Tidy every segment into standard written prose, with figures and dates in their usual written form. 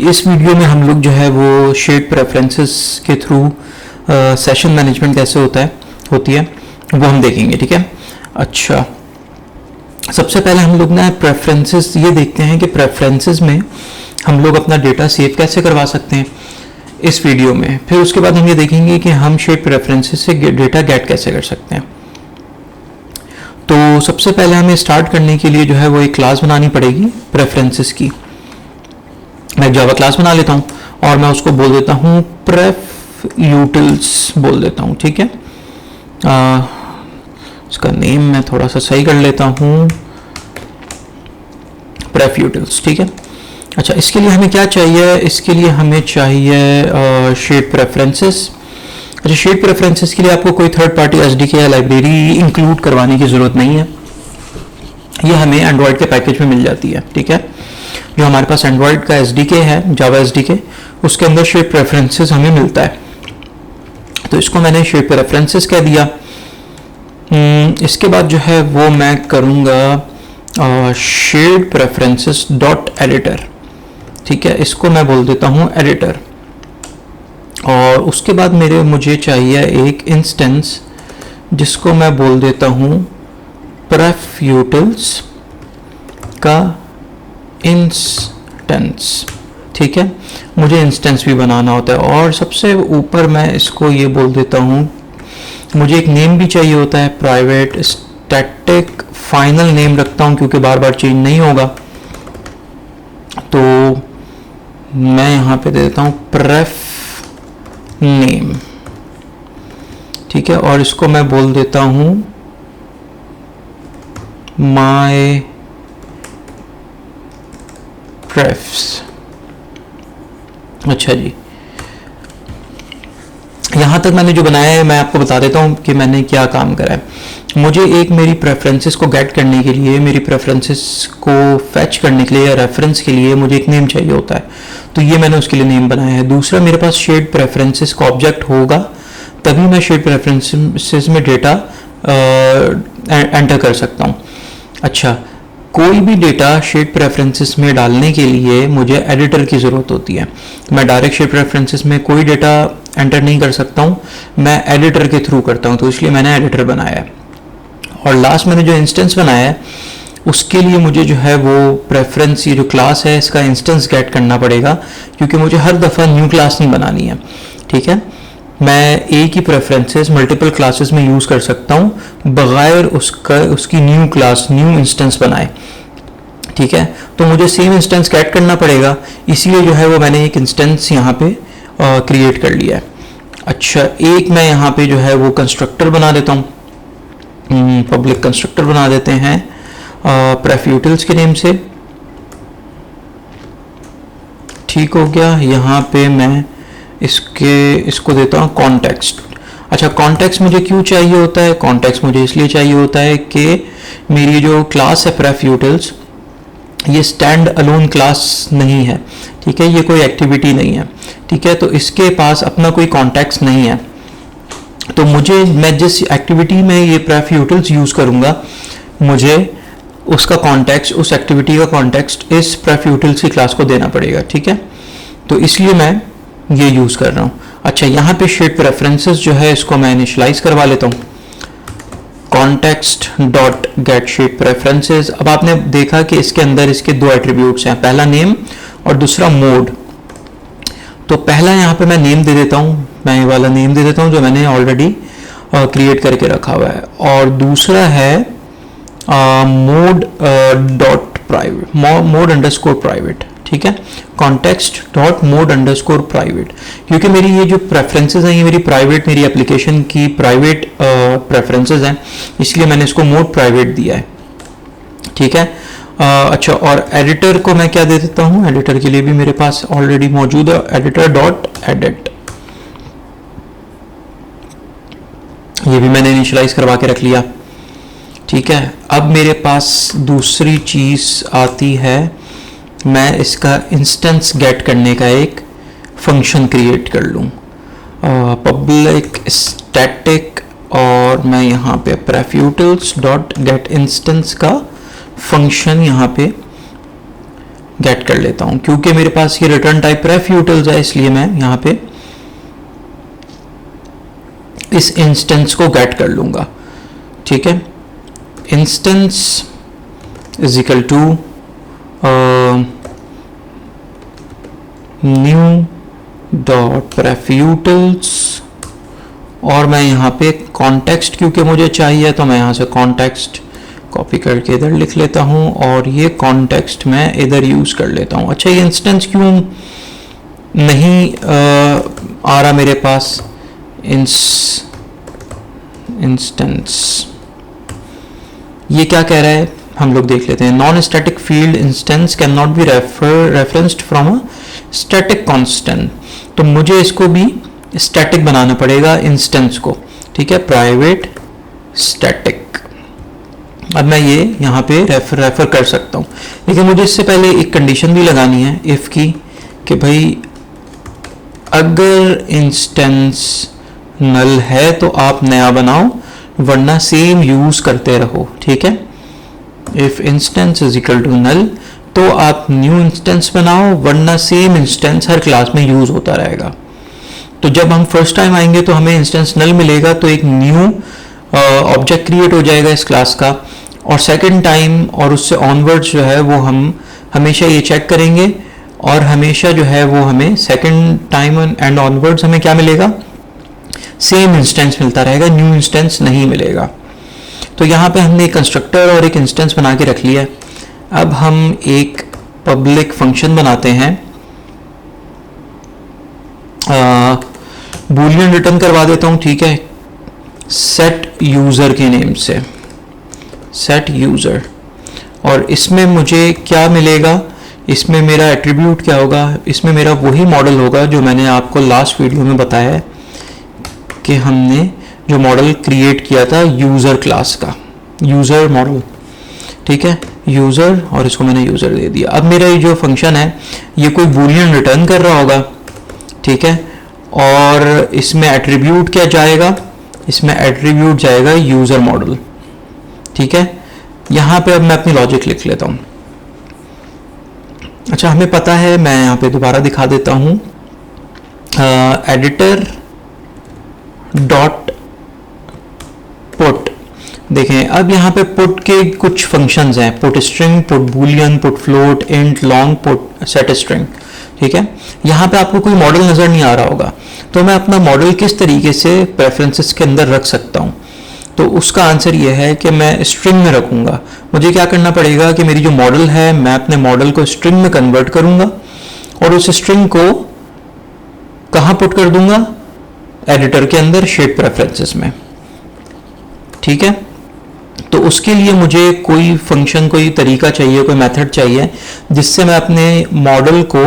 इस वीडियो में हम लोग जो है वो शेड प्रेफरेंसेस के थ्रू सेशन मैनेजमेंट कैसे होती है वो हम देखेंगे। ठीक है, अच्छा सबसे पहले हम लोग ना प्रेफरेंसेस ये देखते हैं कि प्रेफरेंसेस में हम लोग अपना डेटा सेव कैसे करवा सकते हैं इस वीडियो में। फिर उसके बाद हम ये देखेंगे कि हम शेड प्रेफरेंसेस से डेटा गेट कैसे कर सकते हैं। तो सबसे पहले हमें स्टार्ट करने के लिए जो है वो एक क्लास बनानी पड़ेगी प्रेफरेंसेस की। मैं जावा क्लास बना लेता हूँ और मैं उसको बोल देता हूँ प्रेफ यूटिल्स बोल देता हूँ। ठीक है, उसका नेम मैं थोड़ा सा सही कर लेता हूँ, प्रेफ यूटिल्स। ठीक है, अच्छा इसके लिए हमें क्या चाहिए? इसके लिए हमें चाहिए शेड प्रेफरेंसेस। अच्छा, शेड प्रेफरेंसेस के लिए आपको कोई थर्ड पार्टी एसडीके या लाइब्रेरी इंक्लूड करवाने की ज़रूरत नहीं है, ये हमें एंड्रॉयड के पैकेज में मिल जाती है। ठीक है, जो हमारे पास एंड्रॉयड का एसडीके है, जावा एसडीके, उसके अंदर शेड प्रेफरेंसेस हमें मिलता है। तो इसको मैंने शेड प्रेफरेंसेस कह दिया। इसके बाद जो है वो मैं करूँगा शेड प्रेफरेंसेस डॉट एडिटर। ठीक है, इसको मैं बोल देता हूँ एडिटर। और उसके बाद मुझे चाहिए एक इंस्टेंस जिसको मैं बोल देता हूँ प्रेफ यूटिल्स का इंस्टेंस। ठीक है, मुझे इंस्टेंस भी बनाना होता है। और सबसे ऊपर मैं इसको ये बोल देता हूँ, मुझे एक नेम भी चाहिए होता है, प्राइवेट स्टैटिक फाइनल नेम रखता हूँ क्योंकि बार बार चेंज नहीं होगा। तो मैं यहाँ पे दे देता हूँ प्रेफ नेम। ठीक है, और इसको मैं बोल देता हूँ माय प्रेफ्स। अच्छा जी, यहाँ तक मैंने जो बनाया है मैं आपको बता देता हूँ कि मैंने क्या काम करा है। मुझे एक मेरी प्रेफरेंसेस को गेट करने के लिए, मेरी प्रेफरेंसेस को फैच करने के लिए या रेफरेंस के लिए मुझे एक नेम चाहिए होता है, तो ये मैंने उसके लिए नेम बनाया है। दूसरा, मेरे पास शेड प्रेफरेंसेस का ऑब्जेक्ट होगा तभी मैं शेड प्रेफरेंसेस में डेटा एंटर कर सकता हूँ। अच्छा, कोई भी डेटा शेड प्रेफरेंसेस में डालने के लिए मुझे एडिटर की ज़रूरत होती है। मैं डायरेक्ट शेड प्रेफरेंसेस में कोई डेटा एंटर नहीं कर सकता हूँ, मैं एडिटर के थ्रू करता हूँ, तो इसलिए मैंने एडिटर बनाया है। और लास्ट मैंने जो इंस्टेंस बनाया है उसके लिए मुझे जो है वो प्रेफरेंस, ये जो क्लास है इसका इंस्टेंस गेट करना पड़ेगा क्योंकि मुझे हर दफ़ा न्यू क्लास नहीं बनानी है। ठीक है, मैं एक ही प्रेफरेंसेस मल्टीपल क्लासेस में यूज़ कर सकता हूँ बगैर उसकी न्यू क्लास, न्यू इंस्टेंस बनाए। ठीक है, तो मुझे सेम इंस्टेंस गेट करना पड़ेगा, इसीलिए जो है वो मैंने एक इंस्टेंस यहाँ पे क्रिएट कर लिया है। अच्छा, एक मैं यहाँ पे जो है वो कंस्ट्रक्टर बना देता हूँ, पब्लिक कंस्ट्रक्टर बना देते हैं प्रेफ यूटिल्स के नेम से। ठीक हो गया, यहाँ पे मैं इसको देता हूँ कॉन्टेक्स्ट। अच्छा, कॉन्टेक्स्ट मुझे क्यों चाहिए होता है? कॉन्टेक्स्ट मुझे इसलिए चाहिए होता है कि मेरी जो क्लास है प्रेफ यूटिल्स, ये स्टैंड अलोन क्लास नहीं है। ठीक है, ये कोई एक्टिविटी नहीं है। ठीक है, तो इसके पास अपना कोई कॉन्टेक्स्ट नहीं है, तो मैं जिस एक्टिविटी में ये प्रेफ यूटिल्स यूज़ करूँगा मुझे उसका कॉन्टेक्स्ट, उस एक्टिविटी का कॉन्टेक्स्ट इस प्रेफ यूटिल्स की क्लास को देना पड़ेगा। ठीक है, तो इसलिए मैं ये यूज़ कर रहा हूँ। अच्छा, यहाँ पे शेड प्रेफरेंसेस जो है इसको मैं इनिशियलाइज करवा लेता हूँ, context dot get shared preferences. अब आपने देखा कि इसके अंदर इसके दो एट्रीब्यूट्स हैं, पहला नेम और दूसरा मोड। तो पहला यहाँ पे मैं नेम दे देता हूँ, मैं ये वाला नेम दे देता हूँ जो मैंने ऑलरेडी क्रिएट करके रखा हुआ है। और दूसरा है mode dot private, mode underscore private. ठीक है, context dot mode underscore private, क्योंकि मेरी ये जो प्रेफरेंसेस हैं ये मेरी एप्लीकेशन की प्राइवेट प्रेफरेंसेस हैं, इसलिए मैंने इसको मोड प्राइवेट दिया है। ठीक है, अच्छा, और एडिटर को मैं क्या दे देता हूँ? एडिटर के लिए भी मेरे पास ऑलरेडी मौजूद है एडिटर डॉट एडिट, ये भी मैंने इनिशियलाइज करवा के रख लिया। ठीक है, अब मेरे पास दूसरी चीज़ आती है, मैं इसका इंस्टेंस गेट करने का एक फंक्शन क्रिएट कर लूँ, पब्लिक स्टैटिक, और मैं यहाँ पे प्रेफ यूटिल्स डॉट गेट इंस्टेंस का फंक्शन यहाँ पे गेट कर लेता हूं। क्योंकि मेरे पास ये रिटर्न टाइप रेफ यूटिल्स है, इसलिए मैं यहां पे इस इंस्टेंस को गेट कर लूंगा। ठीक है, instance is equal to new dot ref utils, और मैं यहाँ पे कॉन्टेक्स्ट क्योंकि मुझे चाहिए तो मैं यहाँ से कॉन्टेक्स्ट कॉपी करके इधर लिख लेता हूँ और ये कॉन्टेक्स्ट मैं इधर यूज़ कर लेता हूँ। अच्छा, ये इंस्टेंस क्यों नहीं आ रहा मेरे पास? इंस्टेंस ये क्या कह रहा है हम लोग देख लेते हैं। Non static field instance can not be referenced from a static constant. तो मुझे इसको भी स्टैटिक बनाना पड़ेगा इंस्टेंस को। ठीक है, प्राइवेट स्टैटिक। अब मैं ये यहाँ पे रेफर कर सकता हूँ, लेकिन मुझे इससे पहले एक कंडीशन भी लगानी है इफ की, कि भाई अगर इंस्टेंस नल है तो आप नया बनाओ, वरना सेम यूज करते रहो। ठीक है, if instance is equal to null तो आप न्यू इंस्टेंस बनाओ, वरना सेम इंस्टेंस हर क्लास में यूज होता रहेगा। तो जब हम फर्स्ट टाइम आएंगे तो हमें इंस्टेंस नल मिलेगा, तो एक न्यू ऑब्जेक्ट क्रिएट हो जाएगा इस क्लास का, और सेकंड टाइम और उससे ऑनवर्ड्स जो है वो हम हमेशा ये चेक करेंगे, और हमेशा जो है वो हमें सेकंड टाइम एंड ऑनवर्ड्स हमें क्या मिलेगा? सेम इंस्टेंस मिलता रहेगा, न्यू इंस्टेंस नहीं मिलेगा। तो यहाँ पे हमने एक कंस्ट्रक्टर और एक इंस्टेंस बना के रख लिया। अब हम एक पब्लिक फंक्शन बनाते हैं, बूलियन रिटर्न करवा देता हूँ। ठीक है, सेट यूजर के नेम से, सेट यूजर, और इसमें मुझे क्या मिलेगा? इसमें मेरा एट्रीब्यूट क्या होगा? इसमें मेरा वही मॉडल होगा जो मैंने आपको लास्ट वीडियो में बताया है कि हमने जो मॉडल क्रिएट किया था यूजर क्लास का, यूजर मॉडल। ठीक है, यूजर, और इसको मैंने यूजर दे दिया। अब मेरा ये जो फंक्शन है ये कोई बूलियन रिटर्न कर रहा होगा। ठीक है, और इसमें एट्रीब्यूट क्या जाएगा? इसमें एट्रीब्यूट जाएगा यूजर मॉडल। ठीक है, यहाँ पे अब मैं अपनी लॉजिक लिख लेता हूँ। अच्छा, हमें पता है, मैं यहाँ पे दोबारा दिखा देता हूँ, एडिटर डॉट पुट। देखें, अब यहाँ पे पुट के कुछ फंक्शंस हैं, put string, put Boolean, put float, int, long, put set string. ठीक है, यहाँ पे आपको कोई मॉडल नज़र नहीं आ रहा होगा, तो मैं अपना मॉडल किस तरीके से प्रेफरेंसेस के अंदर रख सकता हूँ? तो उसका आंसर ये है कि मैं स्ट्रिंग में रखूँगा। मुझे क्या करना पड़ेगा कि मेरी जो मॉडल है, मैं अपने मॉडल को स्ट्रिंग में कन्वर्ट करूँगा, और उस स्ट्रिंग को कहाँ पुट कर दूंगा? एडिटर के अंदर, शेप प्रेफरेंसेस में। ठीक है, तो उसके लिए मुझे कोई फंक्शन, कोई तरीका चाहिए, कोई मेथड चाहिए जिससे मैं अपने मॉडल को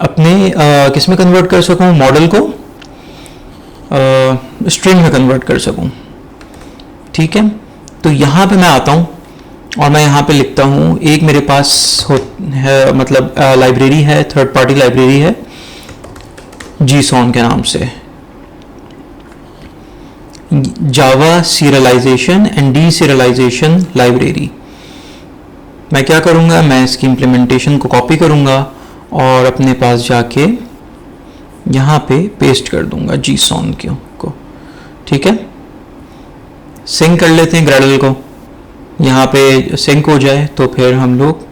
अपने किस में कन्वर्ट कर सकूं? मॉडल को स्ट्रिंग में कन्वर्ट कर सकूं। ठीक है, तो यहाँ पे मैं आता हूँ और मैं यहाँ पे लिखता हूँ, एक मेरे पास है, मतलब लाइब्रेरी है, थर्ड पार्टी लाइब्रेरी है JSON के नाम से, Java serialization and deserialization library. मैं क्या करूँगा? मैं इसकी इम्प्लीमेंटेशन को कॉपी करूँगा और अपने पास जाके यहाँ पे पेस्ट कर दूँगा JSON को। ठीक है, सिंक कर लेते हैं ग्रेडल को, यहाँ पे सिंक हो जाए तो फिर हम लोग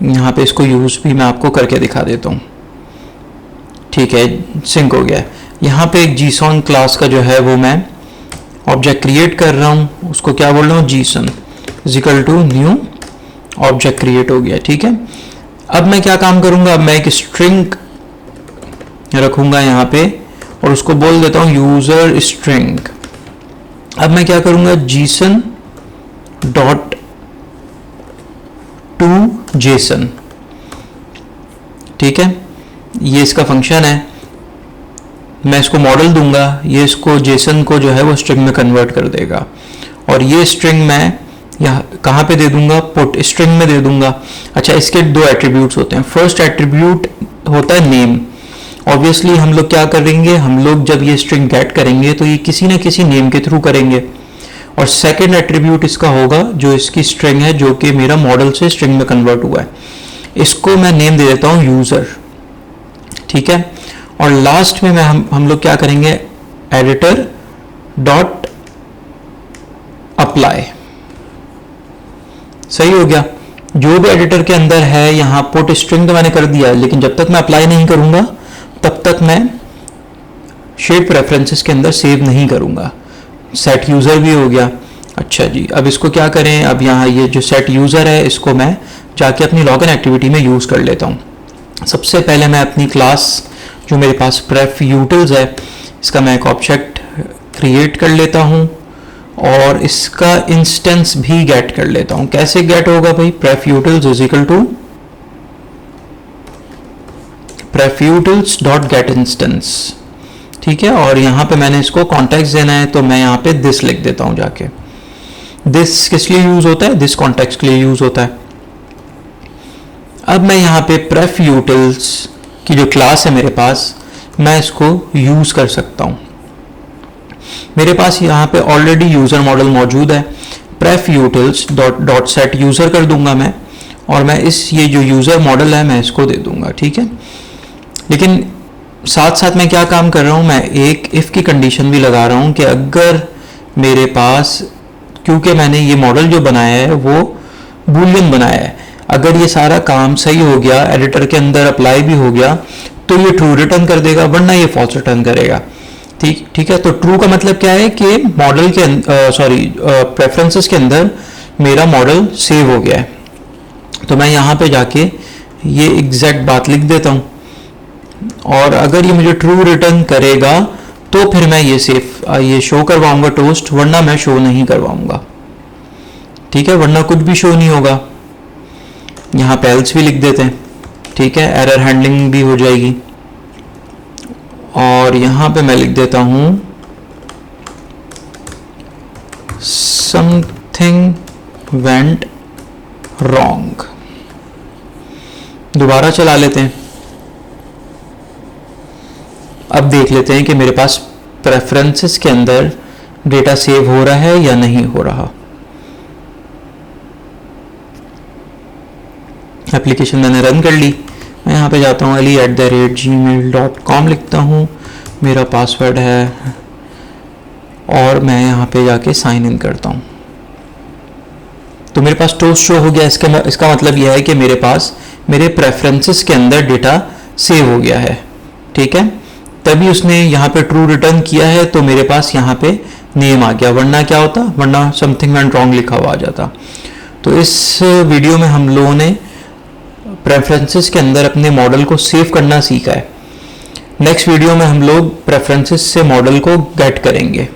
यहाँ पे इसको यूज़ भी मैं आपको करके दिखा देता हूँ। ठीक है, सिंक हो गया। यहाँ पे एक JSON क्लास का जो है वो मैं ऑब्जेक्ट क्रिएट कर रहा हूँ, उसको क्या बोल रहा हूँ? JSON is equal to new object create हो गया। ठीक है, अब मैं क्या काम करूँगा? अब मैं एक स्ट्रिंग रखूँगा यहाँ पे और उसको बोल देता हूँ यूज़र स्ट्रिंग। अब मैं क्या करूँगा? JSON dot to JSON। ठीक है, ये इसका फंक्शन है, मैं इसको मॉडल दूंगा, ये इसको JSON को जो है वो स्ट्रिंग में कन्वर्ट कर देगा, और ये स्ट्रिंग मैं यहाँ कहाँ पे दे दूंगा? पुट स्ट्रिंग में दे दूंगा। अच्छा, इसके दो एट्रीब्यूट्स होते हैं। फर्स्ट एट्रीब्यूट होता है नेम। ऑब्वियसली हम लोग क्या करेंगे? हम लोग जब ये स्ट्रिंग गेट करेंगे तो ये किसी ना किसी नेम के थ्रू करेंगे, और सेकेंड एट्रीब्यूट इसका होगा जो इसकी स्ट्रिंग है, जो कि मेरा मॉडल से स्ट्रिंग में कन्वर्ट हुआ है। इसको मैं नेम दे देता हूँ यूज़र, ठीक है। और लास्ट में मैं हम लोग क्या करेंगे, एडिटर डॉट अप्लाई। सही हो गया। जो भी एडिटर के अंदर है, यहाँ पुट स्ट्रिंग तो मैंने कर दिया है, लेकिन जब तक मैं अप्लाई नहीं करूंगा तब तक मैं शेप प्रेफरेंसेस के अंदर सेव नहीं करूंगा। सेट यूज़र भी हो गया। अच्छा जी, अब इसको क्या करें, अब यहाँ ये जो सेट यूज़र है इसको मैं जाके अपनी लॉगिन एक्टिविटी में यूज़ कर लेता हूँ। सबसे पहले मैं अपनी क्लास जो मेरे पास प्रेफ यूटिल्स है, इसका मैं एक ऑब्जेक्ट क्रिएट कर लेता हूँ और इसका इंस्टेंस भी गेट कर लेता हूँ। कैसे गेट होगा भाई, pref utils is equal to pref utils dot get instance, ठीक है। और यहाँ पे मैंने इसको कॉन्टेक्स्ट देना है, तो मैं यहाँ पे दिस लिख देता हूँ जाके। दिस किस लिए यूज होता है, दिस कॉन्टेक्स्ट के लिए यूज होता है। अब मैं यहाँ पे प्रेफ यूटिल्स की जो क्लास है मेरे पास, मैं इसको यूज कर सकता हूँ। मेरे पास यहाँ पे ऑलरेडी यूजर मॉडल मौजूद है। प्रेफ यूटिल्स डॉट सेट यूजर कर दूंगा मैं, और मैं ये जो यूजर मॉडल है मैं इसको दे दूंगा, ठीक है। लेकिन साथ साथ मैं क्या काम कर रहा हूँ, मैं एक इफ की कंडीशन भी लगा रहा हूँ कि अगर मेरे पास, क्योंकि मैंने ये मॉडल जो बनाया है वो बूलियन बनाया है, अगर ये सारा काम सही हो गया, एडिटर के अंदर अप्लाई भी हो गया, तो ये ट्रू रिटर्न कर देगा, वरना ये फॉल्स रिटर्न करेगा। ठीक है। तो ट्रू का मतलब क्या है कि मॉडल के प्रेफरेंसेस के अंदर मेरा मॉडल सेव हो गया है। तो मैं यहाँ पे जाके ये एग्जैक्ट बात लिख देता हूँ, और अगर ये मुझे ट्रू रिटर्न करेगा तो फिर मैं ये शो करवाऊंगा टोस्ट, वरना मैं शो नहीं करवाऊंगा, ठीक है। वरना कुछ भी शो नहीं होगा। यहाँ पे एल्स भी लिख देते हैं, ठीक है, एरर हैंडलिंग भी हो जाएगी। और यहाँ पे मैं लिख देता हूँ समथिंग वेंट रॉन्ग। दोबारा चला लेते हैं। अब देख लेते हैं कि मेरे पास प्रेफरेंसेस के अंदर डेटा सेव हो रहा है या नहीं हो रहा। एप्लीकेशन मैंने रन कर ली। मैं यहाँ पे जाता हूँ ali@gmail.com लिखता हूँ, मेरा पासवर्ड है, और मैं यहाँ पे जाके साइन इन करता हूँ। तो मेरे पास टोस्ट शो हो गया। इसका मतलब यह है कि मेरे पास मेरे प्रेफरेंसेस के अंदर डेटा सेव हो गया है, ठीक है। तभी उसने यहाँ पे ट्रू रिटर्न किया है, तो मेरे पास यहाँ पे नेम आ गया, वरना क्या होता, वरना समथिंग वेंट रॉन्ग लिखा हुआ आ जाता। तो इस वीडियो में हम लोगों ने प्रेफरेंसेस के अंदर अपने मॉडल को सेव करना सीखा है। नेक्स्ट वीडियो में हम लोग प्रेफरेंसेस से मॉडल को गेट करेंगे।